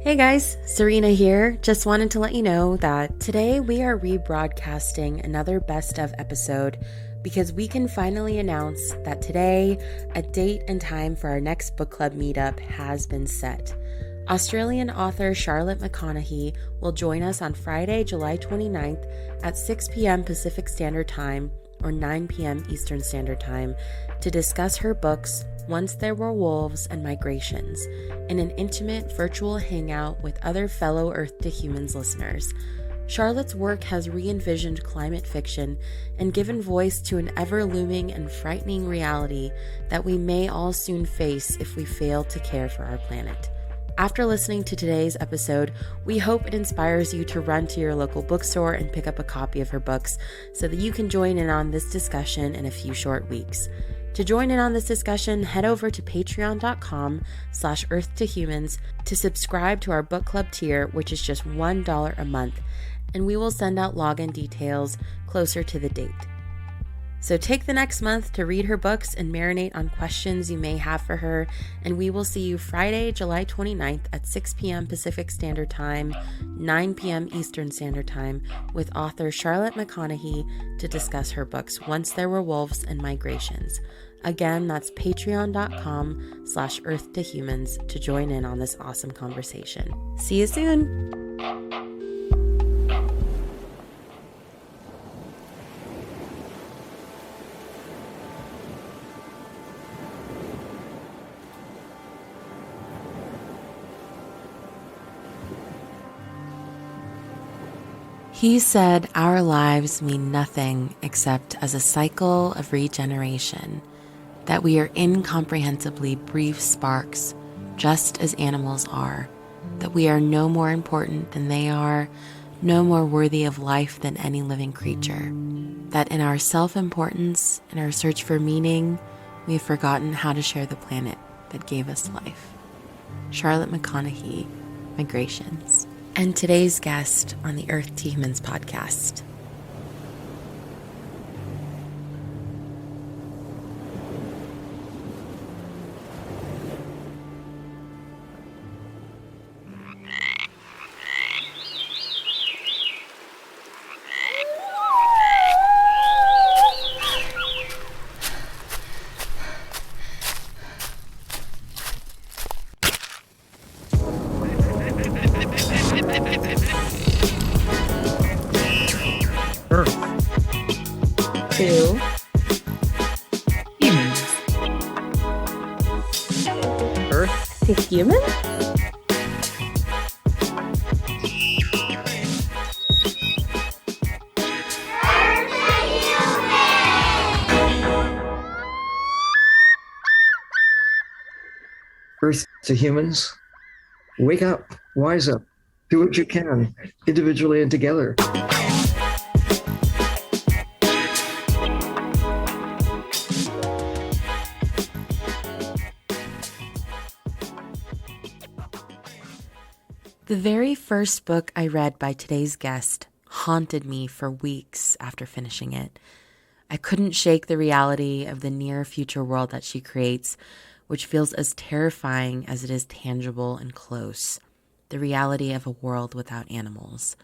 Hey guys, Serena here. Just wanted to let you know that today we are rebroadcasting another best of episode because we can finally announce that today a date and time for our next book club meetup has been set. Australian author Charlotte McConaghy will join us on Friday, July 29th at 6 p.m. Pacific Standard Time or 9 p.m. Eastern Standard Time to discuss her books Once There Were Wolves and Migrations in an intimate virtual hangout with other fellow Earth to Humans listeners. Charlotte's work has re-envisioned climate fiction and given voice to an ever-looming and frightening reality that we may all soon face if we fail to care for our planet. After listening to today's episode, we hope it inspires you to run to your local bookstore and pick up a copy of her books so that you can join in on this discussion in a few short weeks. To join in on this discussion, head over to patreon.com/earth2humans to subscribe to our book club tier, which is just $1 a month, and we will send out login details closer to the date. So take the next month to read her books and marinate on questions you may have for her, and we will see you Friday, July 29th at 6 p.m. Pacific Standard Time, 9 p.m. Eastern Standard Time, with author Charlotte McConaghy to discuss her books Once There Were Wolves and Migrations. Again, that's patreon.com/earth2humans to join in on this awesome conversation. See you soon. He said our lives mean nothing except as a cycle of regeneration, that we are incomprehensibly brief sparks, just as animals are, that we are no more important than they are, no more worthy of life than any living creature, that in our self-importance and our search for meaning, we have forgotten how to share the planet that gave us life. Charlotte McConaghy, Migrations. And today's guest on the Earth to Humans podcast. To humans. Earth to humans? Earth to humans, wake up, wise up, do what you can, individually and together. The very first book I read by today's guest haunted me for weeks after finishing it. I couldn't shake the reality of the near future world that she creates, which feels as terrifying as it is tangible and close. The reality of a world without animals.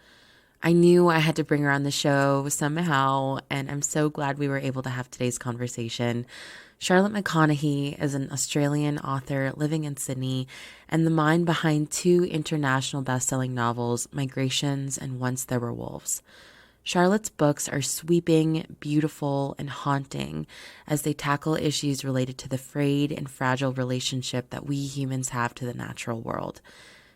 I knew I had to bring her on the show somehow, and I'm so glad we were able to have today's conversation. Charlotte McConaghy is an Australian author living in Sydney and the mind behind two international best-selling novels, Migrations and Once There Were Wolves. Charlotte's books are sweeping, beautiful, and haunting as they tackle issues related to the frayed and fragile relationship that we humans have to the natural world.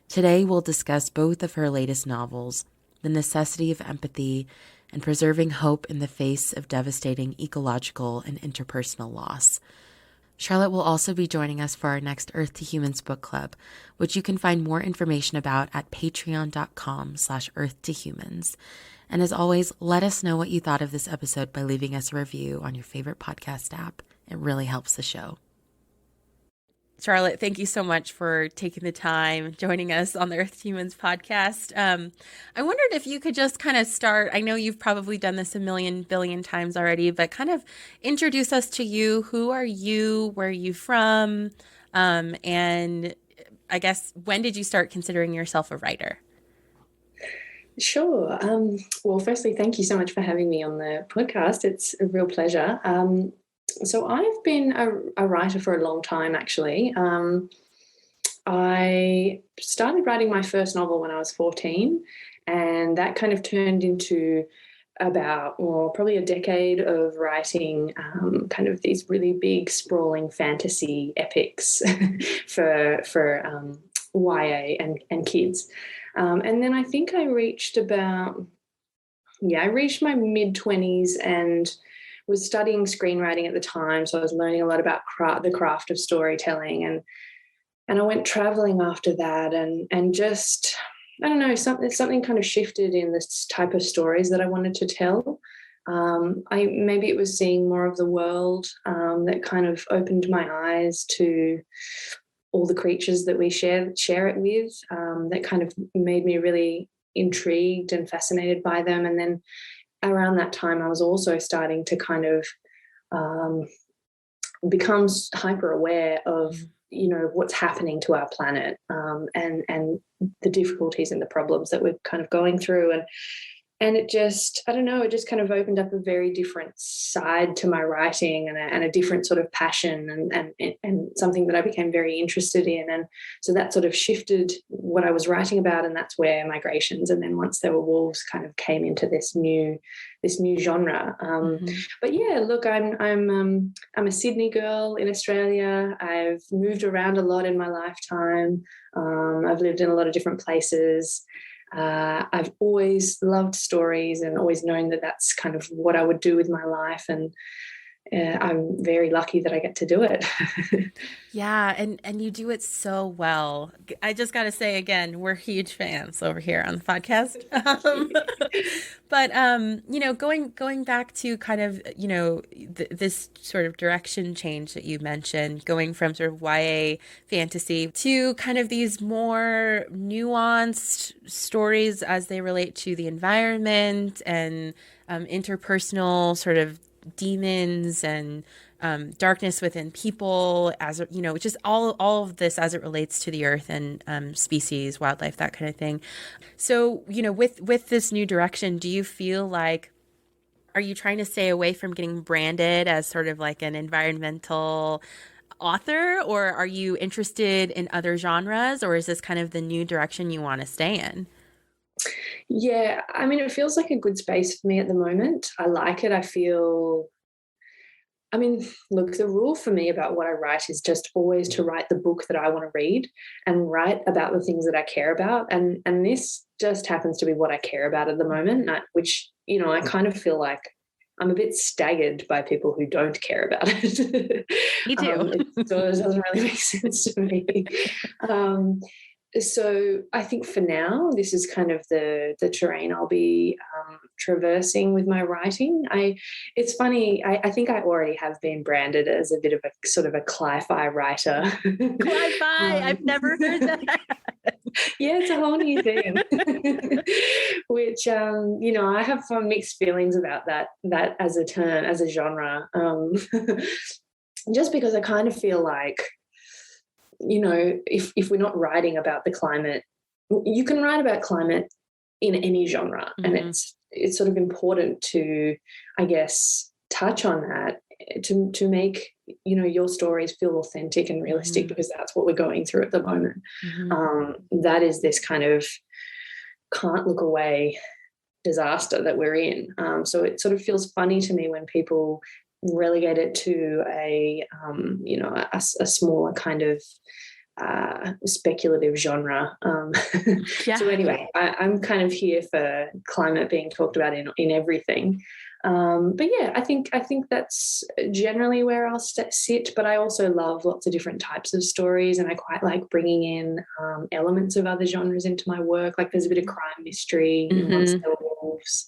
Today, we'll discuss both of her latest novels, the necessity of empathy and preserving hope in the face of devastating ecological and interpersonal loss. Charlotte will also be joining us for our next Earth to Humans book club, which you can find more information about at patreon.com/earth2humans. And as always, let us know what you thought of this episode by leaving us a review on your favorite podcast app. It really helps the show. Charlotte, thank you so much for taking the time joining us on the Earth to Humans podcast. I wondered if you could just kind of start, I know you've probably done this a million billion times already, but kind of introduce us to you. Who are you? Where are you from? And I guess, when did you start considering yourself a writer? Sure. Well, firstly, thank you so much for having me on the podcast. It's a real pleasure. So I've been a writer for a long time, actually. I started writing my first novel when I was 14, and that kind of turned into about, well, probably a decade of writing kind of these really big, sprawling fantasy epics for YA and kids. And then I think I reached about, yeah, I reached my mid 20s and was studying screenwriting at the time. So I was learning a lot about the craft of storytelling, and I went traveling after that, and just, I don't know, something kind of shifted in this type of stories that I wanted to tell. I maybe it was seeing more of the world that kind of opened my eyes to all the creatures that we share it with. That kind of made me really intrigued and fascinated by them. And then around that time, I was also starting to kind of become hyper aware of, you know, what's happening to our planet, and the difficulties and the problems that we're kind of going through. And it just, I don't know, it just kind of opened up a very different side to my writing, and a different sort of passion, and something that I became very interested in. And so that sort of shifted what I was writing about, and that's where migrations and then Once There Were Wolves kind of came into this new genre. But yeah, look, I'm a Sydney girl in Australia. I've moved around a lot in my lifetime. I've lived in a lot of different places. I've always loved stories and always known that that's kind of what I would do with my life. And I'm very lucky that I get to do it. Yeah, and you do it so well. I just got to say again, we're huge fans over here on the podcast. But you know, going back to kind of, you know, this sort of direction change that you mentioned, going from sort of YA fantasy to kind of these more nuanced stories as they relate to the environment and interpersonal sort of demons and darkness within people, as you know, which is all of this as it relates to the earth and species, wildlife, that kind of thing. So, you know, with this new direction, do you feel like, are you trying to stay away from getting branded as sort of like an environmental author, or are you interested in other genres, or is this kind of the new direction you want to stay in? Yeah, I mean, it feels like a good space for me at the moment. I like it. I mean, look, the rule for me about what I write is just always to write the book that I want to read and write about the things that I care about. And this just happens to be what I care about at the moment, which, you know, I kind of feel like I'm a bit staggered by people who don't care about it. Me too. It doesn't really make sense to me. So I think for now, this is kind of the terrain I'll be traversing with my writing. It's funny. I think I already have been branded as a bit of a sort of a cli-fi writer. Cli-fi, I've never heard that. Yeah, it's a whole new thing. Which you know, I have some mixed feelings about that as a term, as a genre. Just because I kind of feel like, you know, if we're not writing about the climate, you can write about climate in any genre, and it's sort of important to, I guess, touch on that to make, you know, your stories feel authentic and realistic, because that's what we're going through at the moment. That is this kind of can't look away disaster that we're in. So it sort of feels funny to me when people relegate it to a you know, a smaller kind of speculative genre. Yeah. So anyway, I'm kind of here for climate being talked about in everything. But yeah, I think that's generally where I'll sit. But I also love lots of different types of stories, and I quite like bringing in elements of other genres into my work. Like there's a bit of crime mystery in Once There Were Wolves.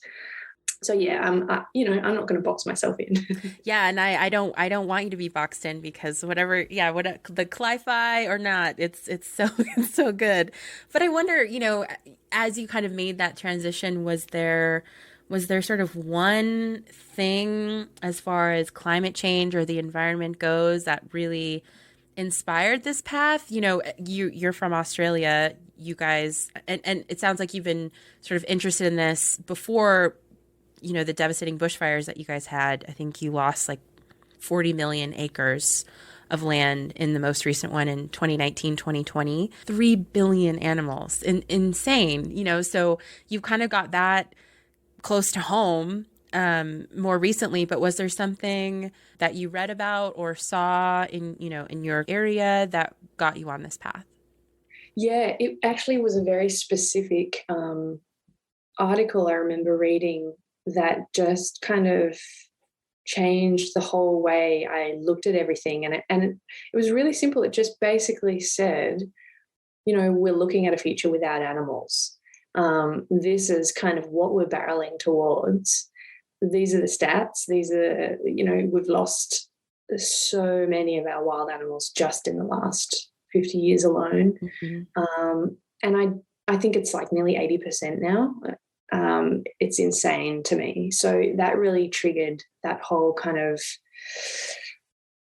So yeah, you know, I'm not going to box myself in. Yeah, and I don't want you to be boxed in, because whatever, yeah, what the cli-fi or not, it's so it's so good. But I wonder, you know, as you kind of made that transition, was there sort of one thing as far as climate change or the environment goes that really inspired this path? You're from Australia, you guys, and it sounds like you've been sort of interested in this before, the devastating bushfires that you guys had. I think you lost like 40 million acres of land in the most recent one in 2019, 2020, 3 billion animals, insane, so you kind of got that close to home more recently. But was there something that you read about or saw in your area that got you on this path? Yeah, it actually was a very specific article I remember reading that just kind of changed the whole way I looked at everything. And it was really simple. It just basically said, we're looking at a future without animals. This is kind of what we're barreling towards. These are the stats. These are, we've lost so many of our wild animals just in the last 50 years alone. And I think it's like nearly 80% now. It's insane to me. So that really triggered that whole kind of,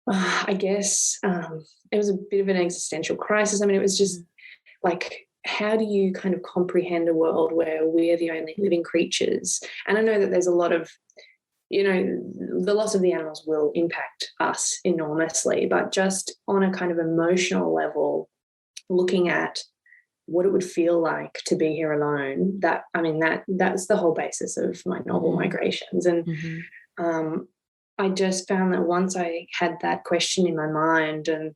I guess, it was a bit of an existential crisis. I mean, it was just like, how do you kind of comprehend a world where we're the only living creatures? And I know that there's a lot of, the loss of the animals will impact us enormously, but just on a kind of emotional level, looking at what it would feel like to be here alone, that's the whole basis of my novel Migrations. And I just found that once I had that question in my mind, and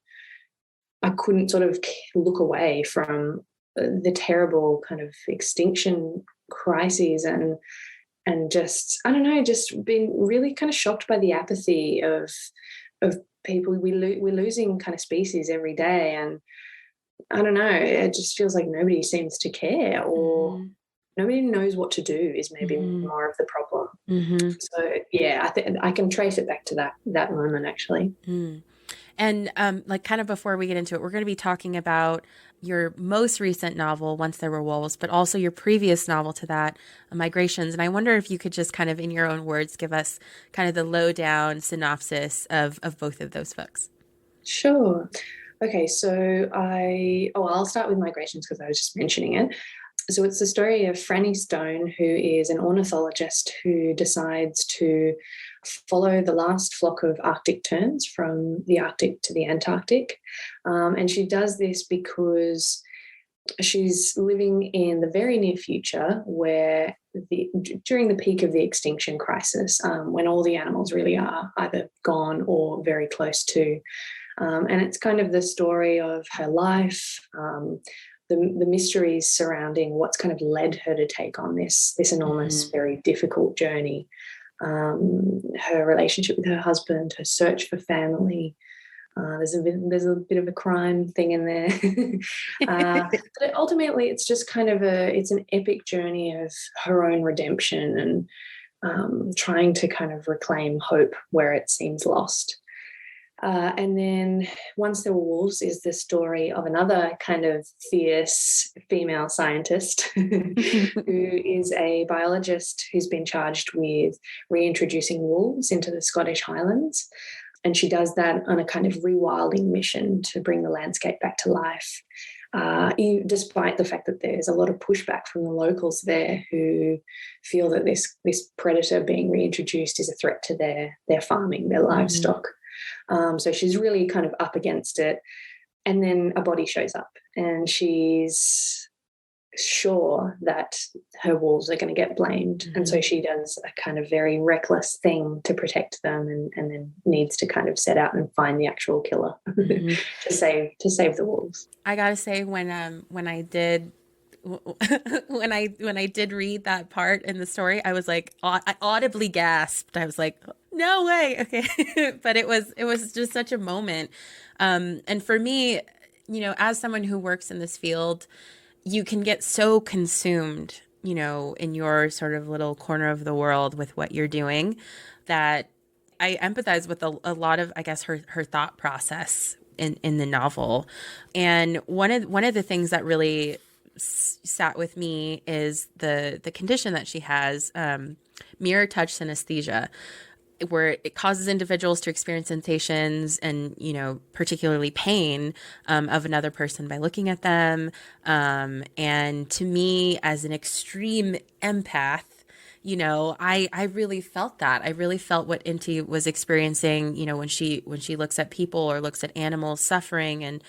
I couldn't sort of look away from the terrible kind of extinction crises, and just, I don't know, just been really kind of shocked by the apathy of people. We're losing kind of species every day, and I don't know, it just feels like nobody seems to care, or nobody knows what to do is maybe more of the problem. So yeah, I think I can trace it back to that moment actually. And like kind of before we get into it, we're going to be talking about your most recent novel, Once There Were Wolves, but also your previous novel to that, Migrations. And I wonder if you could just kind of, in your own words, give us kind of the lowdown synopsis of both of those books. Sure. Okay, so I'll start with Migrations because I was just mentioning it. So it's the story of Franny Stone, who is an ornithologist who decides to follow the last flock of Arctic terns from the Arctic to the Antarctic. And she does this because she's living in the very near future where during the peak of the extinction crisis, when all the animals really are either gone or very close to. And it's kind of the story of her life, the mysteries surrounding what's kind of led her to take on this enormous, very difficult journey. Her relationship with her husband, her search for family. There's a bit of a crime thing in there. But ultimately, it's just kind of it's an epic journey of her own redemption and trying to kind of reclaim hope where it seems lost. And then Once There Were Wolves is the story of another kind of fierce female scientist who is a biologist who's been charged with reintroducing wolves into the Scottish Highlands. And she does that on a kind of rewilding mission to bring the landscape back to life, despite the fact that there's a lot of pushback from the locals there who feel that this predator being reintroduced is a threat to their farming, their livestock. So she's really kind of up against it. And then a body shows up and she's sure that her wolves are going to get blamed. And so she does a kind of very reckless thing to protect them and then needs to kind of set out and find the actual killer to save the wolves. I got to say, when I did when I did read that part in the story, I was like, I audibly gasped. I was like, no way. Okay. But it was just such a moment. And for me, as someone who works in this field, you can get so consumed, in your sort of little corner of the world with what you're doing, that I empathize with a lot of, I guess, her thought process in the novel. And one of the things that really sat with me is the condition that she has, mirror touch synesthesia. where it causes individuals to experience sensations and, you know, particularly pain of another person by looking at them. And to me, as an extreme empath, you know, I really felt that. I really felt what Inti was experiencing, you know, when she looks at people or looks at animals suffering and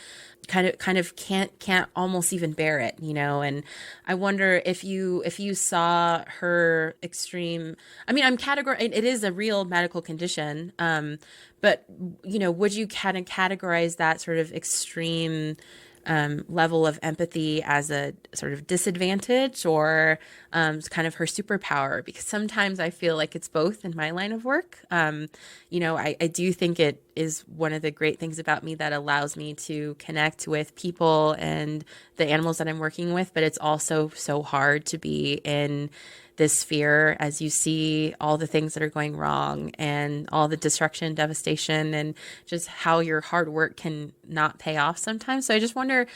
kind of can't almost even bear it, you know. And I wonder if you saw her extreme, I mean, it is a real medical condition, but you know, would you kind of categorize that sort of extreme level of empathy as a sort of disadvantage, or kind of her superpower? Because sometimes I feel like it's both in my line of work. You know, I do think it is one of the great things about me that allows me to connect with people and the animals that I'm working with, but it's also so hard to be in this sphere as you see all the things that are going wrong and all the destruction, devastation, and just how your hard work can not pay off sometimes. So I just wonder,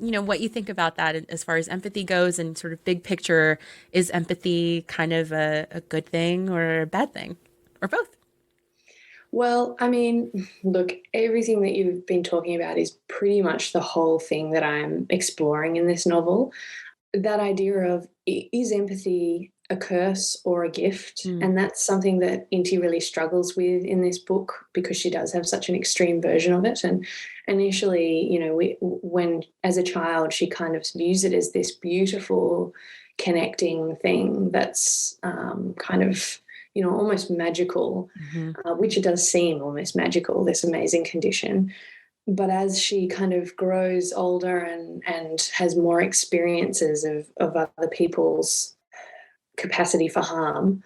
you know, what you think about that as far as empathy goes, and sort of big picture, is empathy kind of a good thing or a bad thing, or both? Well, I mean, look, everything that you've been talking about is pretty much the whole thing that I'm exploring in this novel. That idea of, is empathy a curse or a gift? Mm. And that's something that Inti really struggles with in this book, because she does have such an extreme version of it. And initially, you know, when as a child, she kind of views it as this beautiful connecting thing that's kind of, you know, almost magical, which it does seem almost magical, this amazing condition. But as she kind of grows older and has more experiences of other people's capacity for harm,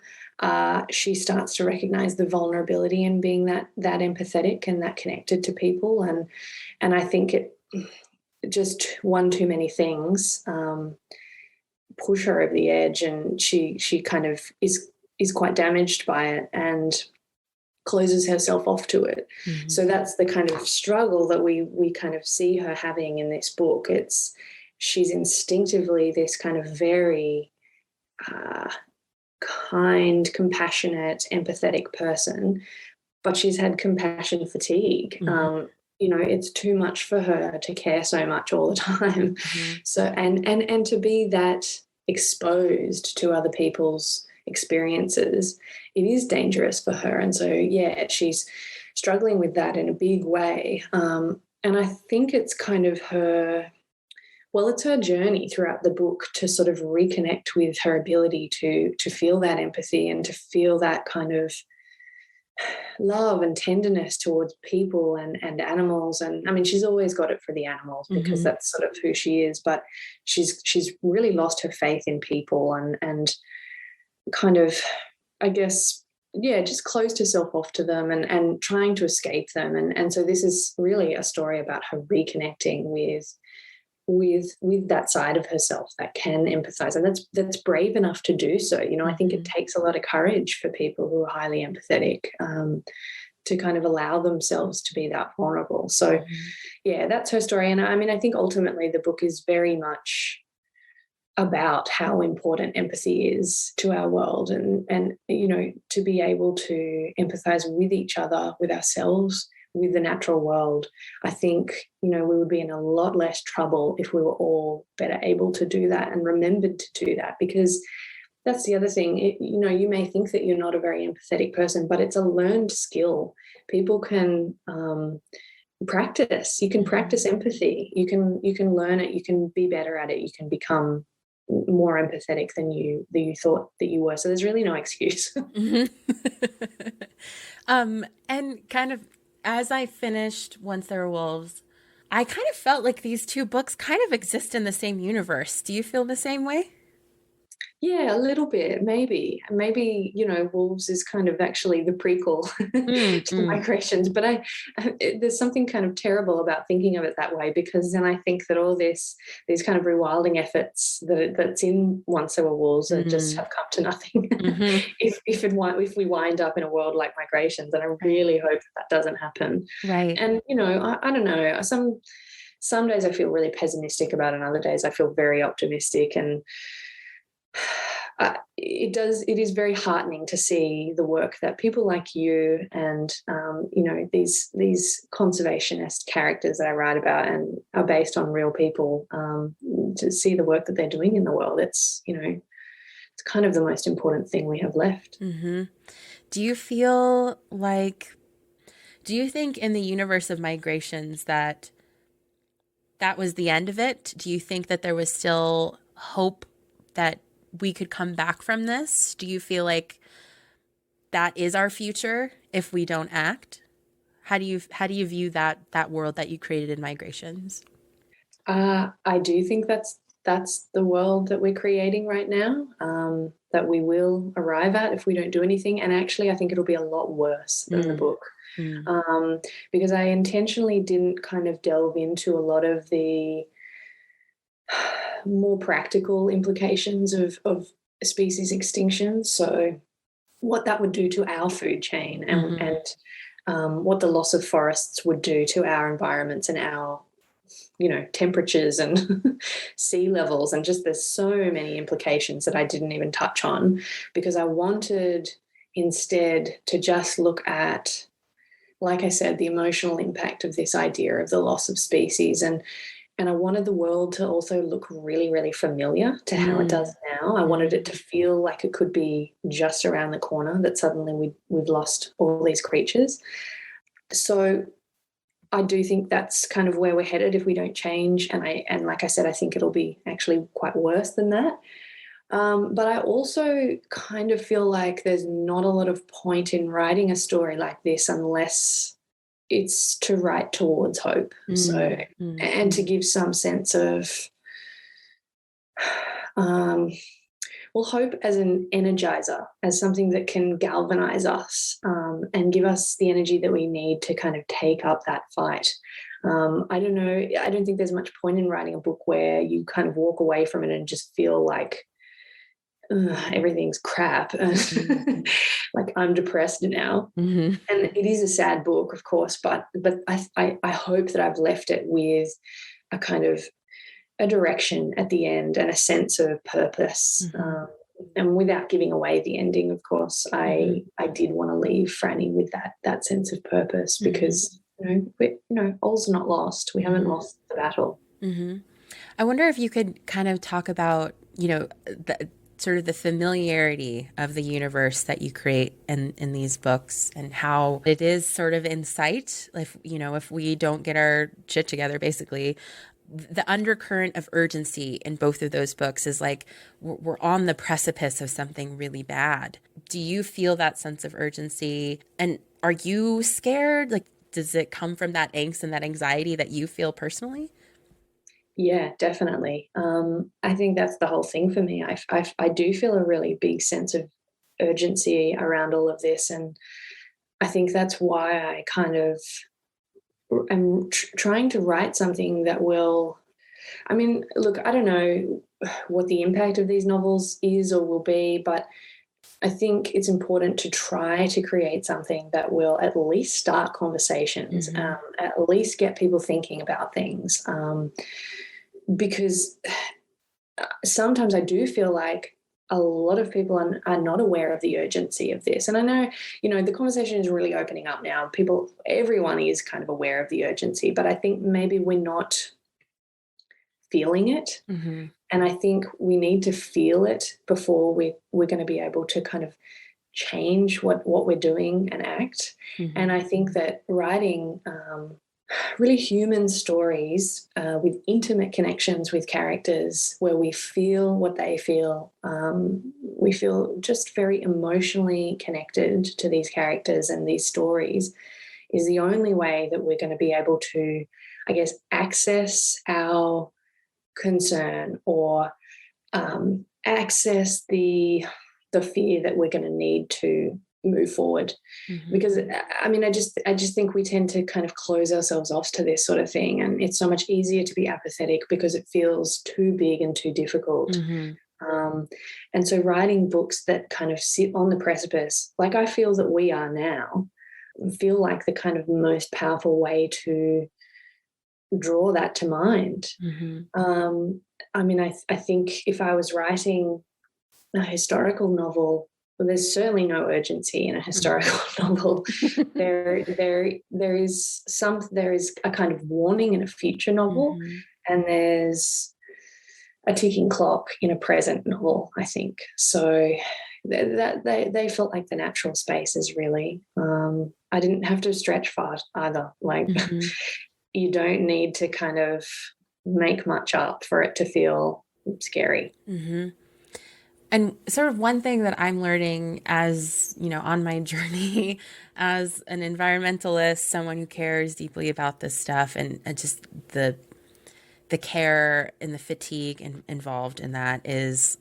she starts to recognize the vulnerability in being that empathetic and that connected to people. And I think it just one too many things push her over the edge, and she kind of is quite damaged by it and closes herself off to it. Mm-hmm. So that's the kind of struggle that we kind of see her having in this book. She's instinctively this kind of very kind, compassionate, empathetic person, but she's had compassion fatigue. Mm-hmm. You know, it's too much for her to care so much all the time. Mm-hmm. So and to be that exposed to other people's experiences, it is dangerous for her. And so, yeah, she's struggling with that in a big way. And I think it's kind of it's her journey throughout the book to sort of reconnect with her ability to feel that empathy and to feel that kind of love and tenderness towards people and animals. And I mean, she's always got it for the animals because that's sort of who she is, but she's really lost her faith in people and kind of, I guess, yeah, just closed herself off to them and trying to escape them. And so this is really a story about her reconnecting with that side of herself that can empathize, and that's brave enough to do so. You know, I think it takes a lot of courage for people who are highly empathetic to kind of allow themselves to be that vulnerable. So yeah, that's her story. And I mean, I think ultimately the book is very much about how important empathy is to our world, and you know, to be able to empathize with each other, with ourselves, with the natural world. I think, you know, we would be in a lot less trouble if we were all better able to do that and remembered to do that, because that's the other thing. You know, you may think that you're not a very empathetic person, but it's a learned skill. People can practice. You can practice empathy. You can learn it. You can be better at it. You can become more empathetic than you thought that you were. So there's really no excuse. And kind of as I finished Once There Were Wolves, I kind of felt like these two books kind of exist in the same universe. Do you feel the same way? Yeah, a little bit, maybe. Maybe, you know, Wolves is kind of actually the prequel to Migrations. But there's something kind of terrible about thinking of it that way, because then I think that all these kind of rewilding efforts that's in Once There Were Wolves just have come to nothing. If we wind up in a world like Migrations, and I really hope that doesn't happen. Right. And, you know, I don't know, some days I feel really pessimistic about it, and other days I feel very optimistic. And it is very heartening to see the work that people like you and these conservationist characters that I write about and are based on real people, to see the work that they're doing in the world. It's it's kind of the most important thing we have left. Mm-hmm. Do you think in the universe of migrations that was the end of it? Do you think that there was still hope that we could come back from this? Do you feel like that is our future if we don't act? How do you view that world that you created in migrations? I do think that's the world that we're creating right now, that we will arrive at if we don't do anything. And actually, I think it'll be a lot worse than the book. Because I intentionally didn't kind of delve into a lot of the more practical implications of species extinction. So what that would do to our food chain and what the loss of forests would do to our environments and our temperatures and sea levels, and just there's so many implications that I didn't even touch on, because I wanted instead to just look at, like I said, the emotional impact of this idea of the loss of species. And I wanted the world to also look really, really familiar to how it does now. I wanted it to feel like it could be just around the corner, that suddenly we've lost all these creatures. So I do think that's kind of where we're headed if we don't change. And like I said, I think it'll be actually quite worse than that. But I also kind of feel like there's not a lot of point in writing a story like this unless it's to write towards hope. And to give some sense of, hope as an energizer, as something that can galvanize us and give us the energy that we need to kind of take up that fight. I don't know. I don't think there's much point in writing a book where you kind of walk away from it and just feel like everything's crap. Like I'm depressed now. And it is a sad book, of course, but I hope that I've left it with a kind of a direction at the end and a sense of purpose. And without giving away the ending, of course, I did want to leave Franny with that sense of purpose, because all's not lost. We haven't lost the battle. I wonder if you could kind of talk about sort of the familiarity of the universe that you create in these books, and how it is sort of in sight. If we don't get our shit together, basically, the undercurrent of urgency in both of those books is like we're on the precipice of something really bad. Do you feel that sense of urgency? And are you scared? Like, does it come from that angst and that anxiety that you feel personally? Yeah, definitely. I think that's the whole thing for me. I do feel a really big sense of urgency around all of this. And I think that's why I kind of am trying to write something that will, look, I don't know what the impact of these novels is or will be, but I think it's important to try to create something that will at least start conversations, at least get people thinking about things. Because sometimes I do feel like a lot of people are not aware of the urgency of this. And I know, the conversation is really opening up now. Everyone is kind of aware of the urgency, but I think maybe we're not feeling it. And I think we need to feel it before we're going to be able to kind of change what we're doing and act. And I think that writing really human stories with intimate connections with characters where we feel what they feel, we feel just very emotionally connected to these characters and these stories, is the only way that we're going to be able to, I guess, access our concern or access the fear that we're going to need to move forward. Because I just think we tend to kind of close ourselves off to this sort of thing, and it's so much easier to be apathetic because it feels too big and too difficult. And so writing books that kind of sit on the precipice, like I feel that we are now, feel like the kind of most powerful way to draw that to mind. I think if I was writing a historical novel, well, there's certainly no urgency in a historical novel. There is a kind of warning in a future novel, and there's a ticking clock in a present novel, I think. So that they felt like the natural spaces, really. I didn't have to stretch far either. Like you don't need to kind of make much up for it to feel scary. And sort of one thing that I'm learning as, you know, on my journey as an environmentalist, someone who cares deeply about this stuff, and just the care and the fatigue involved in that is,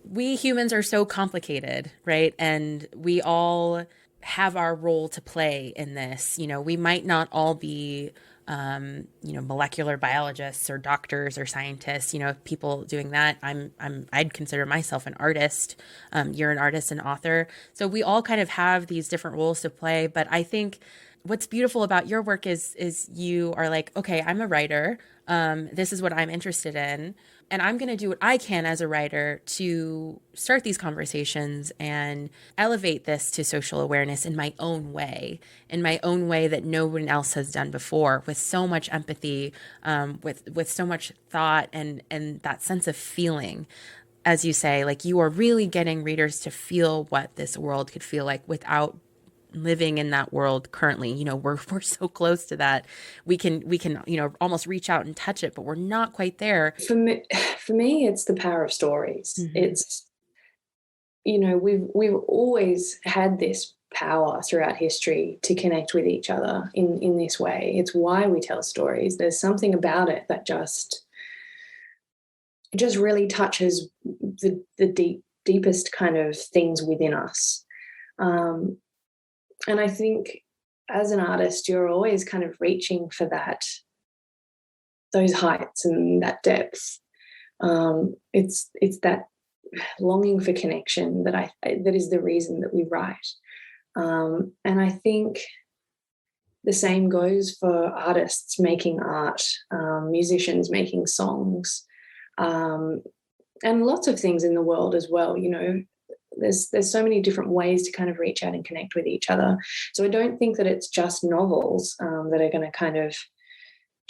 we humans are so complicated, right? And we all have our role to play in this. You know, we might not all be, you know, molecular biologists or doctors or scientists, you know, people doing that. I'd consider myself an artist. You're an artist and author. So we all kind of have these different roles to play. But I think what's beautiful about your work is you are like, okay, I'm a writer. This is what I'm interested in. And I'm going to do what I can as a writer to start these conversations and elevate this to social awareness in my own way that no one else has done before, with so much empathy, with so much thought and that sense of feeling. As you say, like you are really getting readers to feel what this world could feel like without living in that world currently. You know, we're so close to that. We can, you know, almost reach out and touch it, but we're not quite there. For me, it's the power of stories. It's, you know, we've always had this power throughout history to connect with each other in this way. It's why we tell stories. There's something about it that just really touches the deepest kind of things within us. And I think as an artist, you're always kind of reaching for those heights and that depth. It's that longing for connection that is the reason that we write. And I think the same goes for artists making art, musicians making songs, and lots of things in the world as well. You know, there's so many different ways to kind of reach out and connect with each other. So I don't think that it's just novels that are going to kind of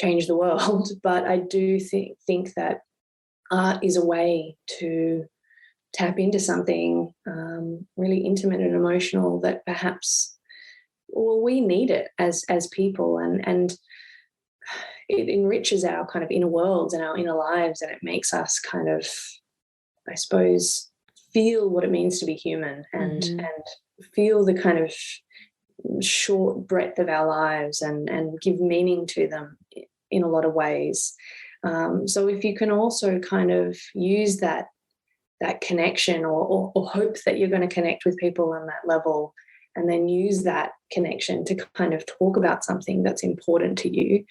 change the world, but I do think that art is a way to tap into something really intimate and emotional that perhaps, well, we need it as people, and it enriches our kind of inner worlds and our inner lives, and it makes us kind of, I suppose, feel what it means to be human and feel the kind of short breadth of our lives and give meaning to them in a lot of ways. So if you can also kind of use that connection or hope that you're going to connect with people on that level, and then use that connection to kind of talk about something that's important to you.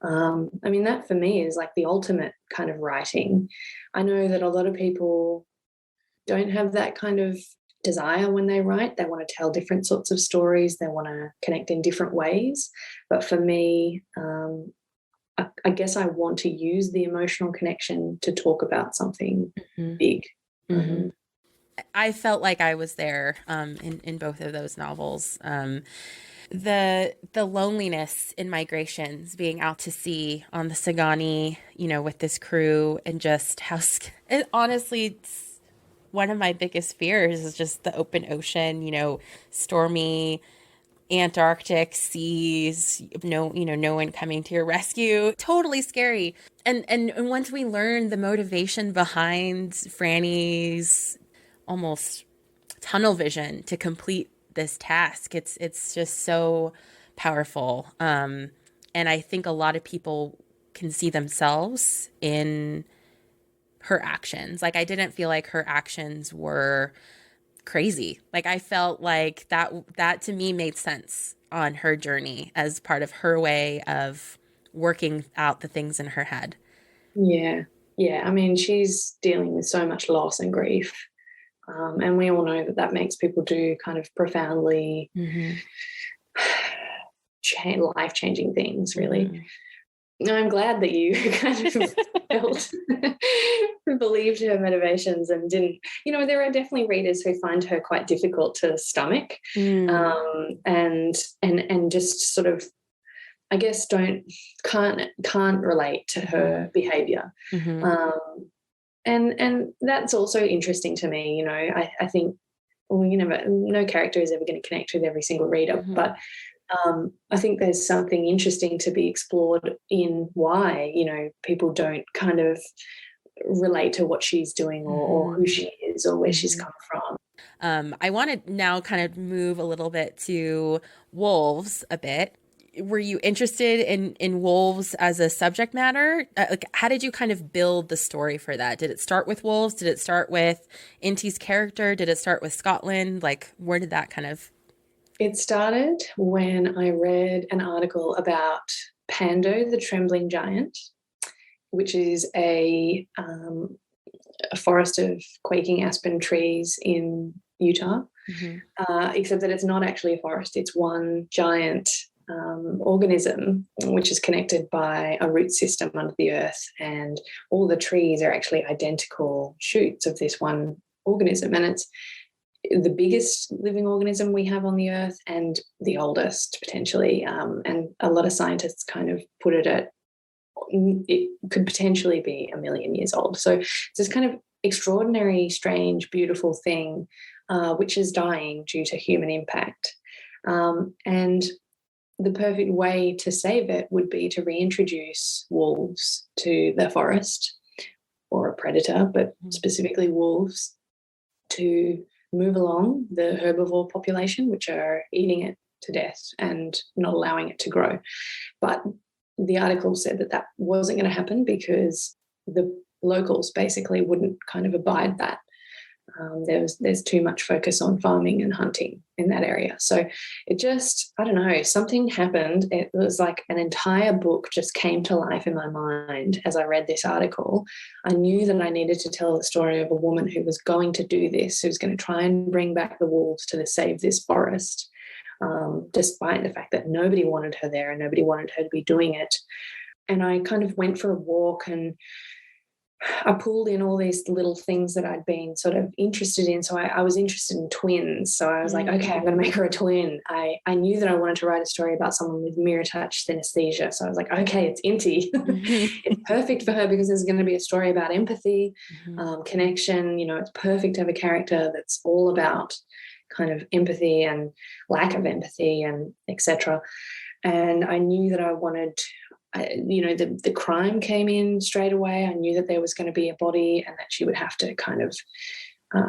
I mean, that for me is like the ultimate kind of writing. I know that a lot of people don't have that kind of desire when they write. They want to tell different sorts of stories. They want to connect in different ways. But for me, I guess I want to use the emotional connection to talk about something big. I felt like I was there in both of those novels. The loneliness in Migrations, being out to sea on the Sagani, you know, with this crew, and just how honestly, it's one of my biggest fears is just the open ocean, you know, stormy Antarctic seas, no one coming to your rescue. Totally scary. And once we learn the motivation behind Franny's almost tunnel vision to complete this task, it's just so powerful. And I think a lot of people can see themselves in her actions. Like, I didn't feel like her actions were crazy. Like, I felt like that to me made sense on her journey as part of her way of working out the things in her head. Yeah. I mean, she's dealing with so much loss and grief. And we all know that makes people do kind of profoundly life-changing things, really. No, I'm glad that you kind of felt believed her motivations and didn't. There are definitely readers who find her quite difficult to stomach, and just sort of, I guess, can't relate to her behaviour. And that's also interesting to me. I think, well, no character is ever going to connect with every single reader, but I think there's something interesting to be explored in why, people don't kind of relate to what she's doing or who she is or where she's come from. I want to now kind of move a little bit to wolves a bit. Were you interested in wolves as a subject matter? How did you kind of build the story for that? Did it start with wolves? Did it start with Inti's character? Did it start with Scotland? Where did that kind of... It started when I read an article about Pando, the Trembling Giant, which is a forest of quaking aspen trees in Utah, except that it's not actually a forest. It's one giant organism which is connected by a root system under the earth, and all the trees are actually identical shoots of this one organism, and it's the biggest living organism we have on the earth and the oldest potentially, and a lot of scientists kind of put it could potentially be 1 million years old. So it's this kind of extraordinary, strange, beautiful thing which is dying due to human impact, and the perfect way to save it would be to reintroduce wolves to the forest, or a predator, but specifically wolves, to move along the herbivore population, which are eating it to death and not allowing it to grow. But the article said that wasn't going to happen because the locals basically wouldn't kind of abide that. There's too much focus on farming and hunting in that area. So it just, I don't know, something happened. It was like an entire book just came to life in my mind as I read this article. I knew that I needed to tell the story of a woman who was going to do this, who's going to try and bring back the wolves to save this forest, despite the fact that nobody wanted her there and nobody wanted her to be doing it. And I kind of went for a walk and I pulled in all these little things that I'd been sort of interested in. So I was interested in twins. So I was like, okay, I'm going to make her a twin. I knew that I wanted to write a story about someone with mirror touch synesthesia. So I was like, okay, it's Inti. It's perfect for her because there's going to be a story about empathy, connection. It's perfect to have a character that's all about kind of empathy and lack of empathy and etc. And I knew that I wanted... the crime came in straight away. I knew that there was going to be a body and that she would have to kind of,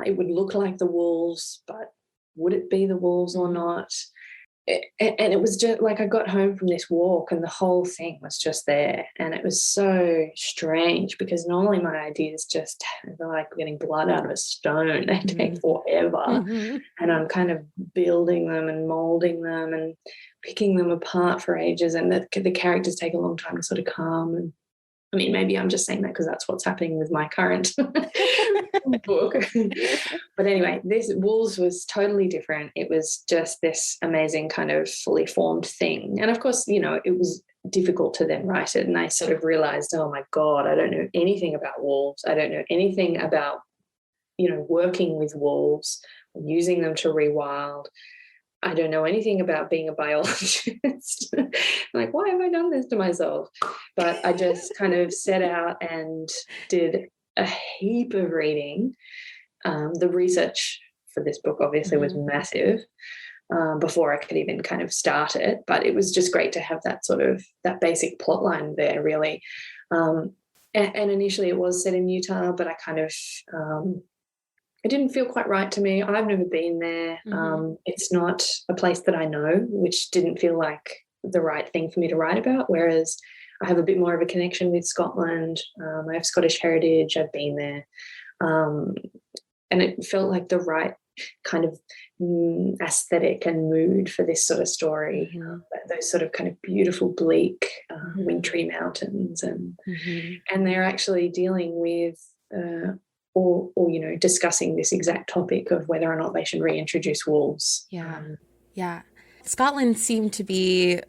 it would look like the wolves, but would it be the wolves or not? And it was just like I got home from this walk and the whole thing was just there. And it was so strange because normally my ideas just they're like getting blood out of a stone. They take forever. And I'm kind of building them and molding them and picking them apart for ages. And the characters take a long time to sort of calm. And I mean, maybe I'm just saying that because that's what's happening with my current book. But anyway, this Wolves was totally different. It was just this amazing kind of fully formed thing. And of course, it was difficult to then write it. And I sort of realized, oh my God, I don't know anything about wolves. I don't know anything about, working with wolves, using them to rewild. I don't know anything about being a biologist. Like, why have I done this to myself? But I just kind of set out and did a heap of reading. The research for this book obviously was massive before I could even kind of start it. But it was just great to have that basic plot line there, really. And initially it was set in Utah, but I kind of... it didn't feel quite right to me. I've never been there. It's not a place that I know, which didn't feel like the right thing for me to write about, whereas I have a bit more of a connection with Scotland. I have Scottish heritage. I've been there. And it felt like the right kind of aesthetic and mood for this sort of story. Those sort of kind of beautiful, bleak, wintry mountains. And they're actually dealing with... or discussing this exact topic of whether or not they should reintroduce wolves. Yeah. Scotland seemed to be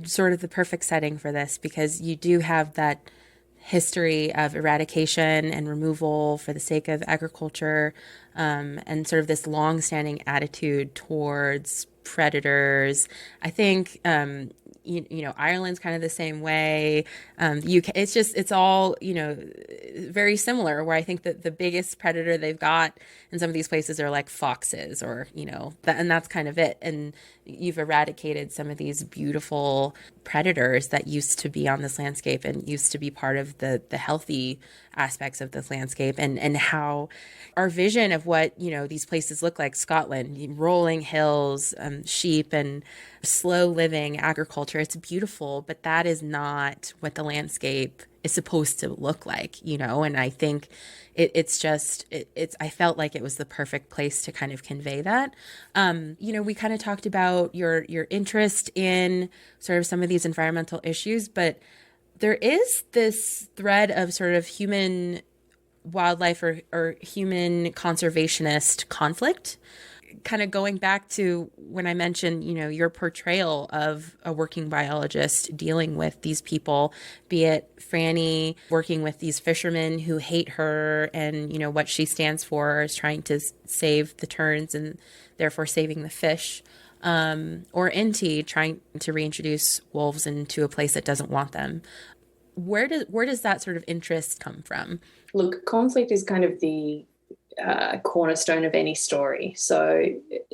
sort of the perfect setting for this, because you do have that history of eradication and removal for the sake of agriculture, and sort of this long-standing attitude towards predators. I think Ireland's kind of the same way. UK, it's all very similar. Where I think that the biggest predator they've got in some of these places are like foxes, or and that's kind of it. And you've eradicated some of these beautiful predators that used to be on this landscape and used to be part of the healthy aspects of this landscape, and how our vision of what these places look like, Scotland, rolling hills, sheep, and slow living agriculture. It's beautiful, but that is not what the landscape is supposed to look like, and I think it's I felt like it was the perfect place to kind of convey that. We kind of talked about your interest in sort of some of these environmental issues, but there is this thread of sort of human wildlife or human conservationist conflict, kind of going back to when I mentioned, your portrayal of a working biologist dealing with these people, be it Franny working with these fishermen who hate her, and, what she stands for is trying to save the terns and therefore saving the fish, or Inti trying to reintroduce wolves into a place that doesn't want them. Where does that sort of interest come from? Look, conflict is kind of the cornerstone of any story. So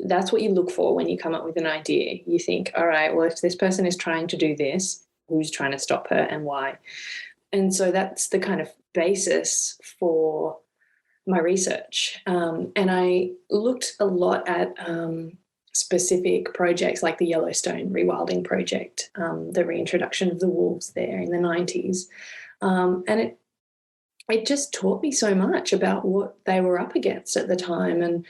that's what you look for when you come up with an idea. You think, all right, well, if this person is trying to do this, who's trying to stop her and why? And so that's the kind of basis for my research. And I looked a lot at specific projects like the Yellowstone Rewilding Project, the reintroduction of the wolves there in the 90s. And it just taught me so much about what they were up against at the time,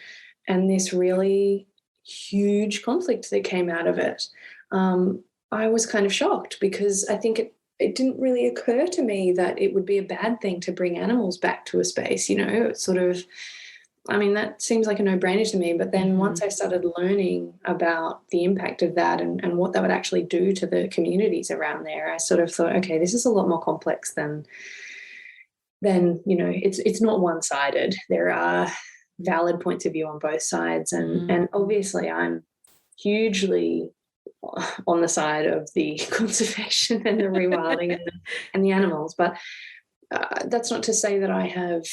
and this really huge conflict that came out of it. I was kind of shocked, because I think it didn't really occur to me that it would be a bad thing to bring animals back to a space. It's sort of, that seems like a no-brainer to me. But then once I started learning about the impact of that and what that would actually do to the communities around there, I sort of thought, okay, this is a lot more complex than it's not one-sided. There are valid points of view on both sides, and obviously I'm hugely on the side of the conservation and the rewilding and the animals. But that's not to say that I have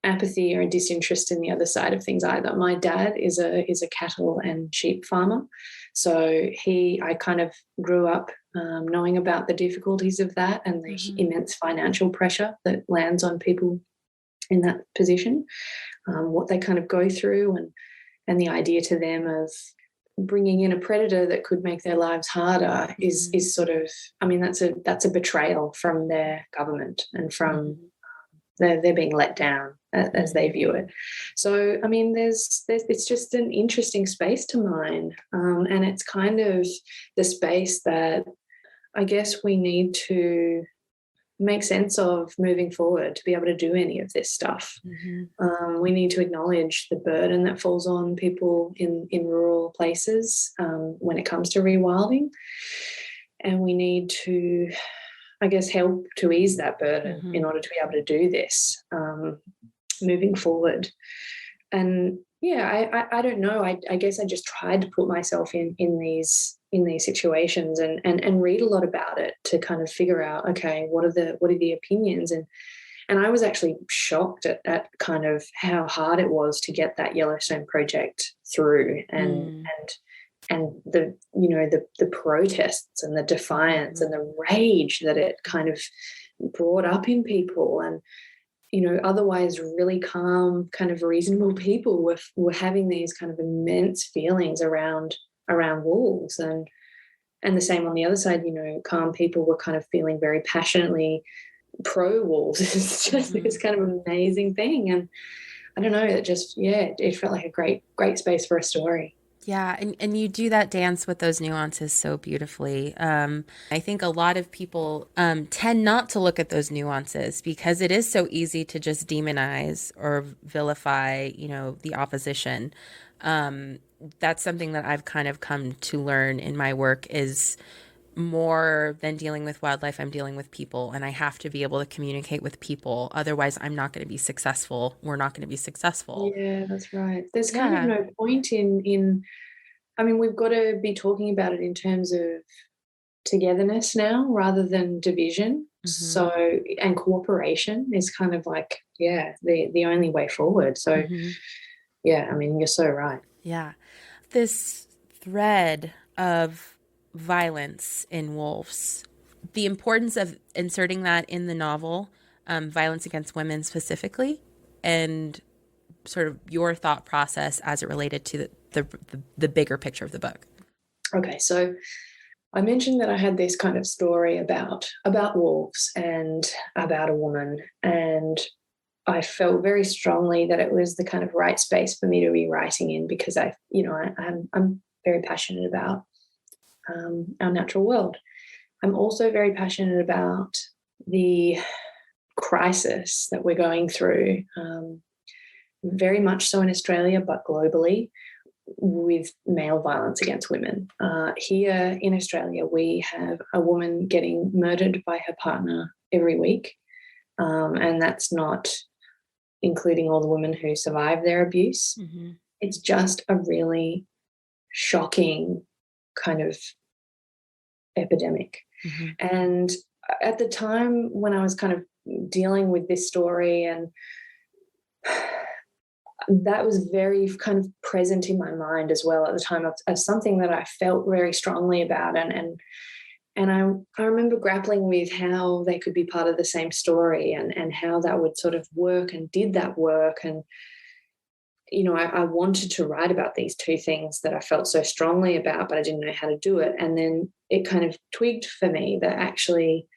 apathy or a disinterest in the other side of things either. My dad is a cattle and sheep farmer, so I kind of grew up knowing about the difficulties of that and the immense financial pressure that lands on people in that position, what they kind of go through, and the idea to them of bringing in a predator that could make their lives harder is sort of, that's a betrayal from their government and from they're being let down as they view it. So, it's just an interesting space to mine, and it's kind of the space that I guess we need to make sense of moving forward to be able to do any of this stuff. We need to acknowledge the burden that falls on people in rural places when it comes to rewilding, and we need to, I guess, help to ease that burden in order to be able to do this moving forward. And I don't know. I guess I just tried to put myself in these situations and read a lot about it to kind of figure out, okay, what are the opinions, and I was actually shocked at kind of how hard it was to get that Yellowstone project through, and the protests and the defiance and the rage that it kind of brought up in people, and otherwise really calm, kind of reasonable people were having these kind of immense feelings around wolves, and the same on the other side. Calm people were kind of feeling very passionately pro wolves. It's just this kind of amazing thing, and I don't know. It felt like a great space for a story. Yeah, and you do that dance with those nuances so beautifully. I think a lot of people tend not to look at those nuances because it is so easy to just demonize or vilify, the opposition. That's something that I've kind of come to learn in my work is more than dealing with wildlife, I'm dealing with people, and I have to be able to communicate with people. Otherwise, I'm not going to be successful. We're not going to be successful. Yeah, that's right. There's kind of Yeah. no point in I mean, we've got to be talking about it in terms of togetherness now rather than division. Mm-hmm. So, and cooperation is kind of like, yeah, the only way forward. So, Mm-hmm. yeah, I mean, you're so right. Yeah. This thread of violence in wolves, the importance of inserting that in the novel, violence against women specifically, and sort of your thought process as it related to the bigger picture of the book. Okay, so I mentioned that I had this kind of story about wolves and about a woman, and I felt very strongly that it was the kind of right space for me to be writing in because I'm very passionate about our natural world. I'm also very passionate about the crisis that we're going through, very much so in Australia, but globally, with male violence against women. Here in Australia, we have a woman getting murdered by her partner every week, and that's not including all the women who survive their abuse. Mm-hmm. It's just a really shocking kind of epidemic. Mm-hmm. And at the time when I was kind of dealing with this story, and that was very kind of present in my mind as well at the time of something that I felt very strongly about. And I remember grappling with how they could be part of the same story and how that would sort of work and did that work. And, you know, I wanted to write about these two things that I felt so strongly about, but I didn't know how to do it. And then it kind of twigged for me that actually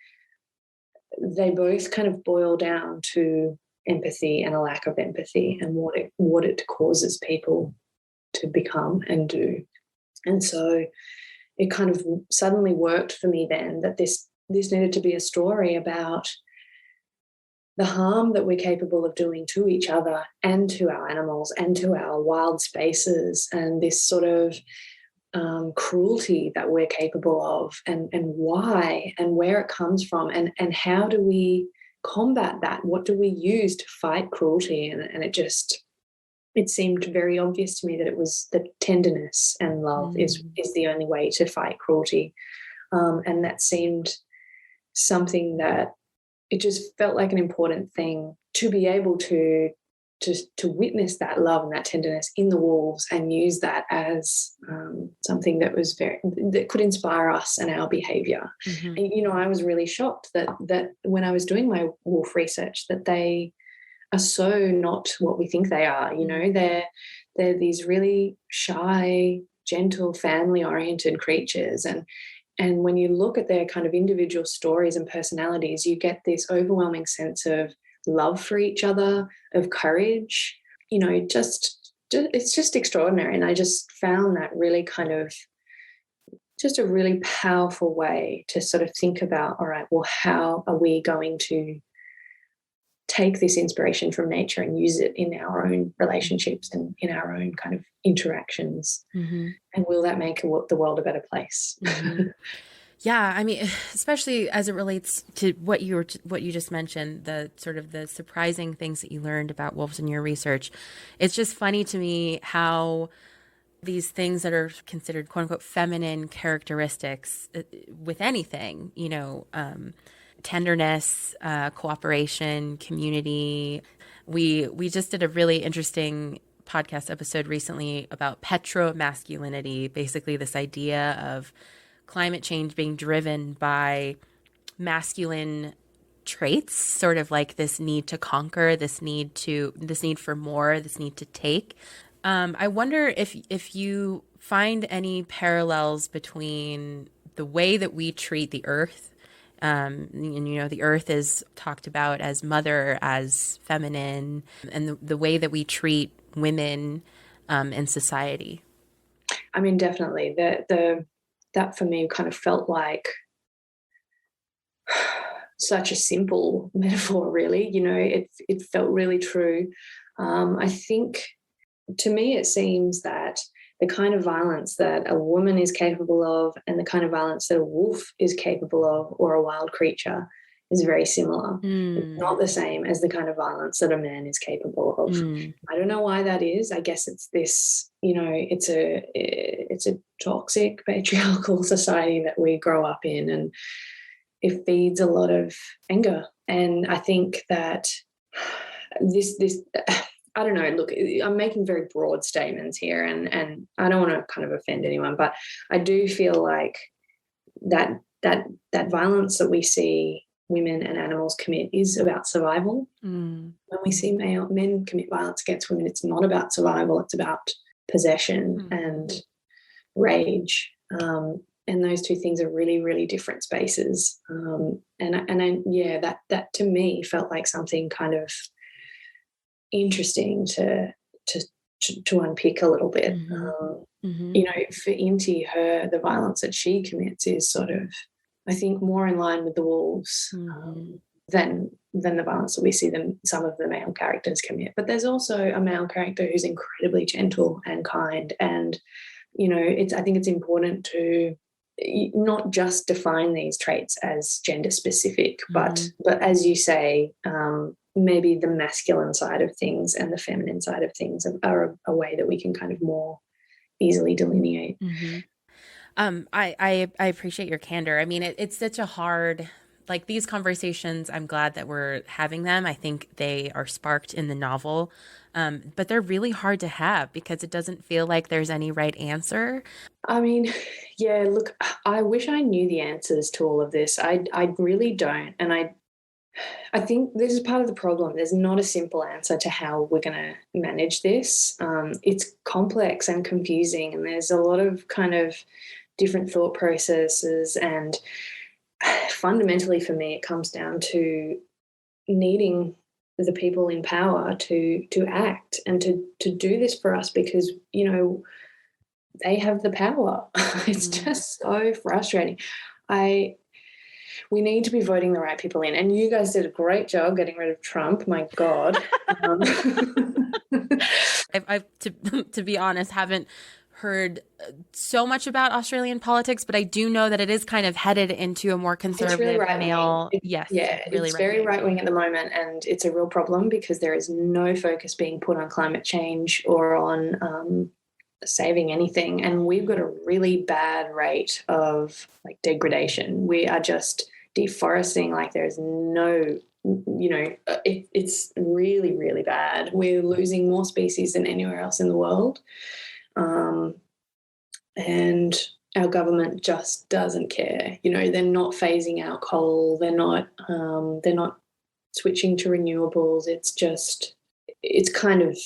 they both kind of boil down to empathy and a lack of empathy and what it causes people to become and do. And so it kind of suddenly worked for me then that this needed to be a story about the harm that we're capable of doing to each other and to our animals and to our wild spaces, and this sort of cruelty that we're capable of, and why and where it comes from, and how do we combat that? What do we use to fight cruelty? And it seemed very obvious to me that it was that tenderness and love is the only way to fight cruelty. And that seemed something that it just felt like an important thing to be able to witness that love and that tenderness in the wolves and use that as something that was that could inspire us and our behavior. Mm-hmm. And, you know, I was really shocked that when I was doing my wolf research that they are so not what we think they are. You know, they're these really shy, gentle, family-oriented creatures, and when you look at their kind of individual stories and personalities, you get this overwhelming sense of love for each other, of courage. You know, it's just extraordinary. And I just found that really kind of just a really powerful way to sort of think about, all right, well, how are we going to take this inspiration from nature and use it in our own relationships and in our own kind of interactions? Mm-hmm. And will that make the world a better place? Mm-hmm. Yeah, I mean, especially as it relates to what you just mentioned, the sort of the surprising things that you learned about wolves in your research. It's just funny to me how these things that are considered quote unquote feminine characteristics with anything, you know, tenderness, cooperation, community. We just did a really interesting podcast episode recently about petromasculinity, basically this idea of climate change being driven by masculine traits, sort of like this need to conquer, this need for more, this need to take. I wonder if you find any parallels between the way that we treat the earth, and you know, the earth is talked about as mother, as feminine, and the way that we treat women in society. I mean, definitely that for me kind of felt like such a simple metaphor, really. You know, it felt really true. I think to me, it seems that the kind of violence that a woman is capable of and the kind of violence that a wolf is capable of, or a wild creature, is very similar. It's not the same as the kind of violence that a man is capable of. I don't know why that is. I guess it's this, it's a toxic patriarchal society that we grow up in, and it feeds a lot of anger. And I think that this I don't know, look, I'm making very broad statements here, and I don't want to kind of offend anyone, but I do feel like that violence that we see women and animals commit is about survival. When we see men commit violence against women, it's not about survival, it's about possession and rage. And those two things are really, really different spaces. That to me felt like something kind of interesting to unpick a little bit. For Inti, the violence that she commits is sort of, I think, more in line with the wolves than the violence that we see some of the male characters commit. But there's also a male character who's incredibly gentle and kind, and I think it's important to not just define these traits as gender specific, but as you say, maybe the masculine side of things and the feminine side of things are a way that we can kind of more easily delineate. I appreciate your candor. I mean, it's such a hard, like, these conversations, I'm glad that we're having them. I think they are sparked in the novel, but they're really hard to have because it doesn't feel like there's any right answer. I mean, yeah, look, I wish I knew the answers to all of this. I really don't. And I think this is part of the problem. There's not a simple answer to how we're going to manage this. It's complex and confusing, and there's a lot of kind of different thought processes. And fundamentally for me, it comes down to needing the people in power to act and to do this for us, because, they have the power. It's just so frustrating. We need to be voting the right people in. And you guys did a great job getting rid of Trump. My God. To be honest, haven't heard so much about Australian politics, but I do know that it is kind of headed into a more conservative, it's really male. Yes. Yeah, it's very right-wing at the moment, and it's a real problem because there is no focus being put on climate change or on saving anything. And we've got a really bad rate of degradation. We are just deforesting like there's no, it's really, really bad. We're losing more species than anywhere else in the world. And our government just doesn't care. They're not phasing out coal. They're not switching to renewables. It's kind of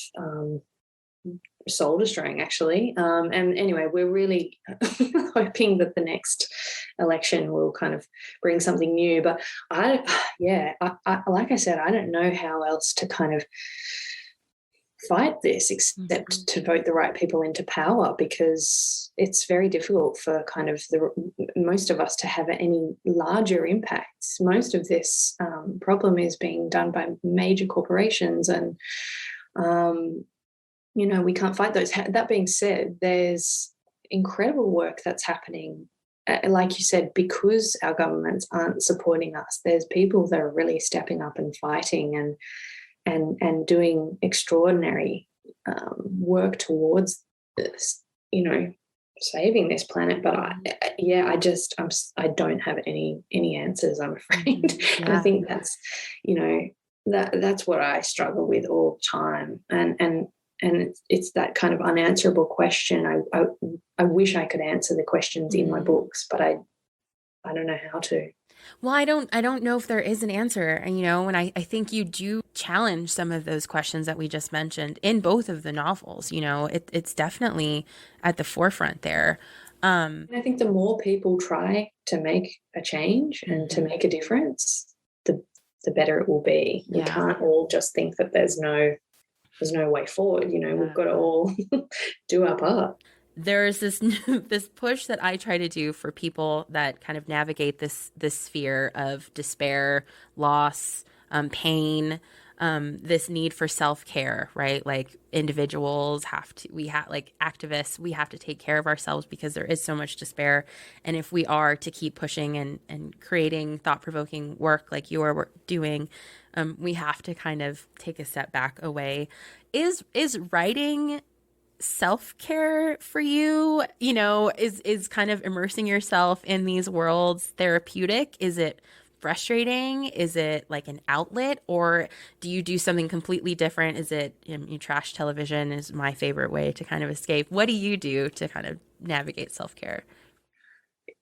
soul destroying, actually. And anyway, we're really hoping that the next election will kind of bring something new. But I like I said, I don't know how else to kind of fight this except to vote the right people into power, because it's very difficult for kind of most of us to have any larger impacts. Most of this problem is being done by major corporations, and we can't fight those. That being said, there's incredible work that's happening. Like you said, because our governments aren't supporting us, there's people that are really stepping up and fighting and doing extraordinary work towards this, saving this planet. But I don't have any answers, I'm afraid. Yeah. And I think that's, that's what I struggle with all the time. And it's that kind of unanswerable question. I wish I could answer the questions in my books, but I don't know how to. Well, I don't know if there is an answer. And, and I think you do challenge some of those questions that we just mentioned in both of the novels. It's definitely at the forefront there. And I think the more people try to make a change and to make a difference, the better it will be. We can't all just think that there's no way forward. We've got to all do our part. There's this push that I try to do for people that kind of navigate this sphere of despair, loss, pain, this need for self-care, right? Like individuals like activists, we have to take care of ourselves because there is so much despair. And if we are to keep pushing and creating thought-provoking work like you are doing, we have to kind of take a step back away. Is writing self-care for you? Is kind of immersing yourself in these worlds therapeutic? Is it frustrating? Is it like an outlet, or do you do something completely different? Is it, you trash television is my favorite way to kind of escape. What do you do to kind of navigate self-care?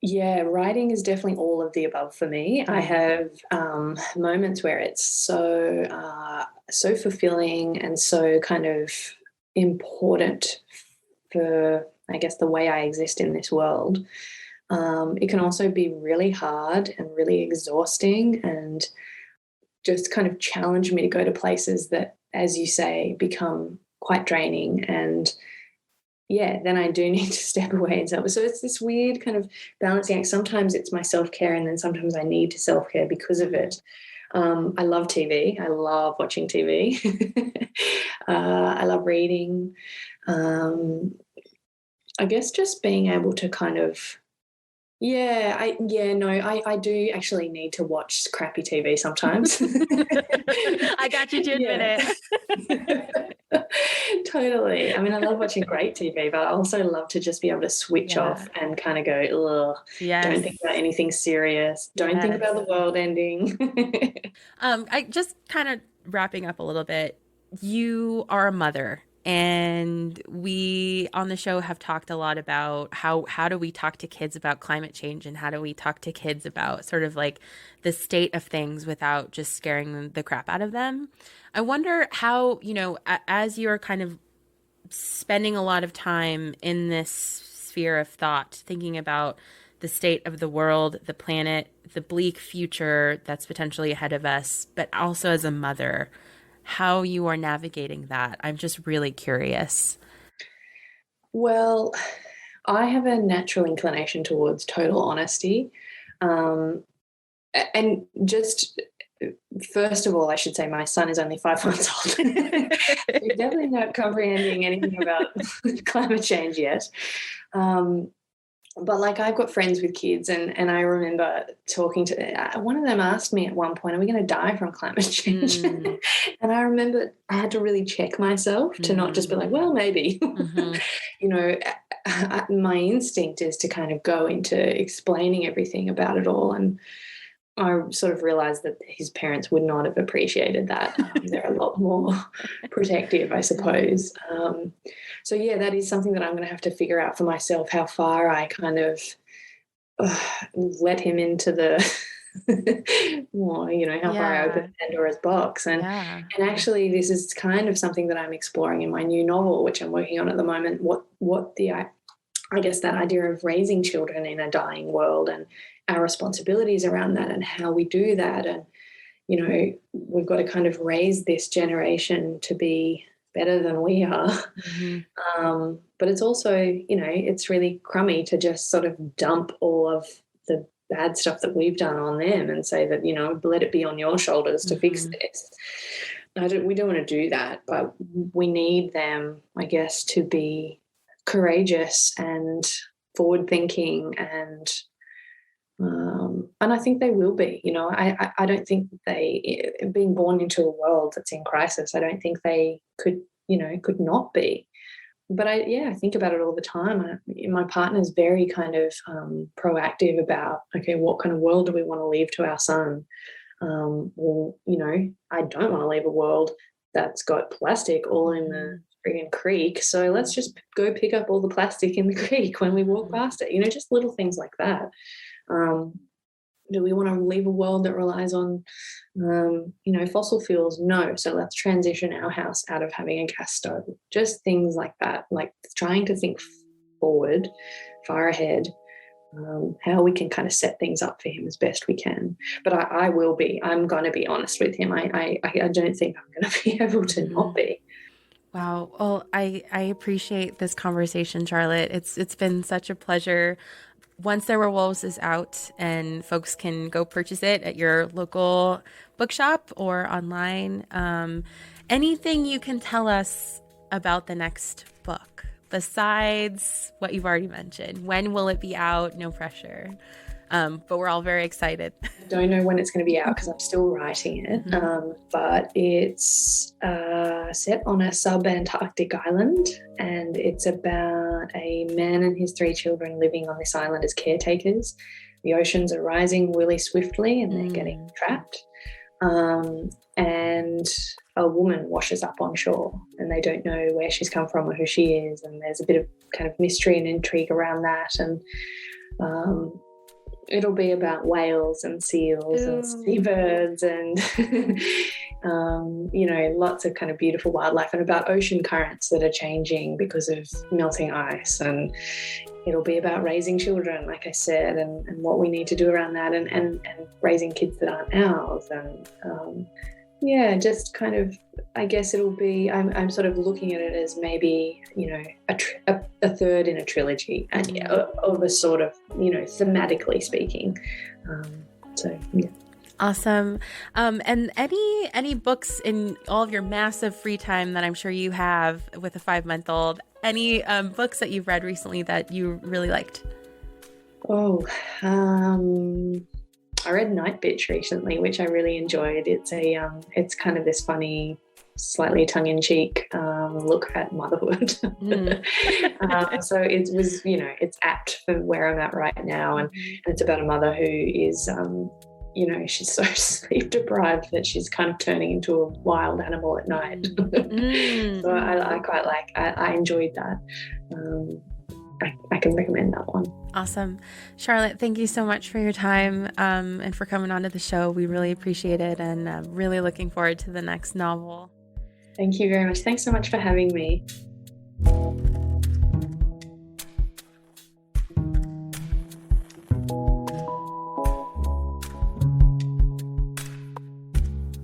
Yeah, writing is definitely all of the above for me. I have moments where it's so fulfilling and so kind of important for, I guess, the way I exist in this world. It can also be really hard and really exhausting and just kind of challenge me to go to places that, as you say, become quite draining. And yeah, then I do need to step away and self. So it's this weird kind of balancing act. Sometimes it's my self-care, and then sometimes I need to self-care because of it. I love TV. I love watching TV. I love reading. I guess just being able to kind of, I do actually need to watch crappy TV sometimes. I got you to admit it. Totally. I mean, I love watching great TV, but I also love to just be able to switch off and kind of go, ugh, don't think about anything serious. Don't think about the world ending. I just kind of wrapping up a little bit. You are a mother, and we on the show have talked a lot about how do we talk to kids about climate change, and how do we talk to kids about sort of like the state of things without just scaring the crap out of them. I wonder how, as you're kind of spending a lot of time in this sphere of thought, thinking about the state of the world, the planet, the bleak future that's potentially ahead of us, but also as a mother, how you are navigating that. I'm just really curious. Well, I have a natural inclination towards total honesty. And just first of all, I should say my son is only 5 months old. He's definitely not comprehending anything about climate change yet. But like I've got friends with kids, and I remember talking to one of them asked me at one point, "Are we going to die from climate change?" And I remember I had to really check myself to not just be like, "Well, maybe." My instinct is to kind of go into explaining everything about it all, and I sort of realized that his parents would not have appreciated that. They're a lot more protective, I suppose. So, yeah, that is something that I'm going to have to figure out for myself, how far I kind of let him into the, how far I open Pandora's box. And actually, this is kind of something that I'm exploring in my new novel, which I'm working on at the moment, I guess that idea of raising children in a dying world and our responsibilities around that and how we do that. And, we've got to kind of raise this generation to be better than we are. But it's also, it's really crummy to just sort of dump all of the bad stuff that we've done on them and say that, let it be on your shoulders to fix this. We don't want to do that, but we need them, I guess, to be courageous and forward thinking, and I think they will be. I don't think being born into a world that's in crisis, I don't think they could not be. But I think about it all the time. My partner's very kind of proactive about, okay, what kind of world do we want to leave to our son? Well, I don't want to leave a world that's got plastic all in the friggin' creek. So let's just go pick up all the plastic in the creek when we walk past it. Just little things like that. Do we want to leave a world that relies on, fossil fuels? No. So let's transition our house out of having a gas stove. Just things like that, like trying to think forward, far ahead, how we can kind of set things up for him as best we can. But I'm going to be honest with him. I don't think I'm going to be able to not be. Wow. Well, I appreciate this conversation, Charlotte. It's been such a pleasure. Once There Were Wolves is out and folks can go purchase it at your local bookshop or online, anything you can tell us about the next book besides what you've already mentioned? When will it be out? No pressure. But we're all very excited. I don't know when it's going to be out because I'm still writing it, but it's set on a sub-Antarctic island, and it's about a man and his 3 children living on this island as caretakers. The oceans are rising really swiftly and they're getting trapped. And a woman washes up on shore and they don't know where she's come from or who she is, and there's a bit of kind of mystery and intrigue around that. And it'll be about whales and seals and seabirds and, lots of kind of beautiful wildlife, and about ocean currents that are changing because of melting ice. And it'll be about raising children, like I said, and what we need to do around that, and raising kids that aren't ours. And, just kind of, I guess it'll be, I'm sort of looking at it as maybe, a third in a trilogy, of a sort of, thematically speaking. Awesome. And any books in all of your massive free time that I'm sure you have with a 5-month-old, any books that you've read recently that you really liked? I read Night Bitch recently, which I really enjoyed. It's it's kind of this funny, slightly tongue-in-cheek look at motherhood. So it was, it's apt for where I'm at right now, and it's about a mother who is, she's so sleep deprived that she's kind of turning into a wild animal at night. So I quite I enjoyed that. I can recommend that one. Awesome. Charlotte, thank you so much for your time and for coming onto the show. We really appreciate it, and really looking forward to the next novel. Thank you very much. Thanks so much for having me.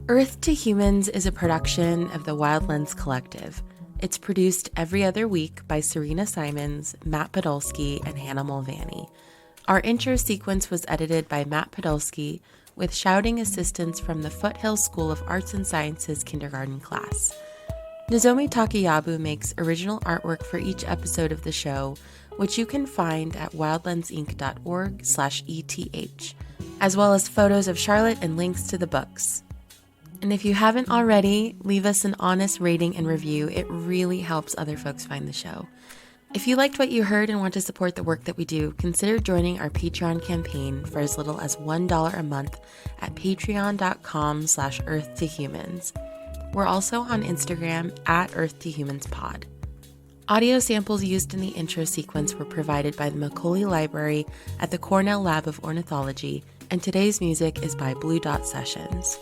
Earth to Humans is a production of the Wildlands Collective. It's produced every other week by Serena Simons, Matt Podolsky, and Hannah Mulvaney. Our intro sequence was edited by Matt Podolsky, with shouting assistance from the Foothill School of Arts and Sciences kindergarten class. Nozomi Takayabu makes original artwork for each episode of the show, which you can find at wildlandsinc.org/ETH, as well as photos of Charlotte and links to the books. And if you haven't already, leave us an honest rating and review. It really helps other folks find the show. If you liked what you heard and want to support the work that we do, consider joining our Patreon campaign for as little as $1 a month at patreon.com/earth2humans. We're also on Instagram at earth2humanspod. Audio samples used in the intro sequence were provided by the Macaulay Library at the Cornell Lab of Ornithology, and today's music is by Blue Dot Sessions.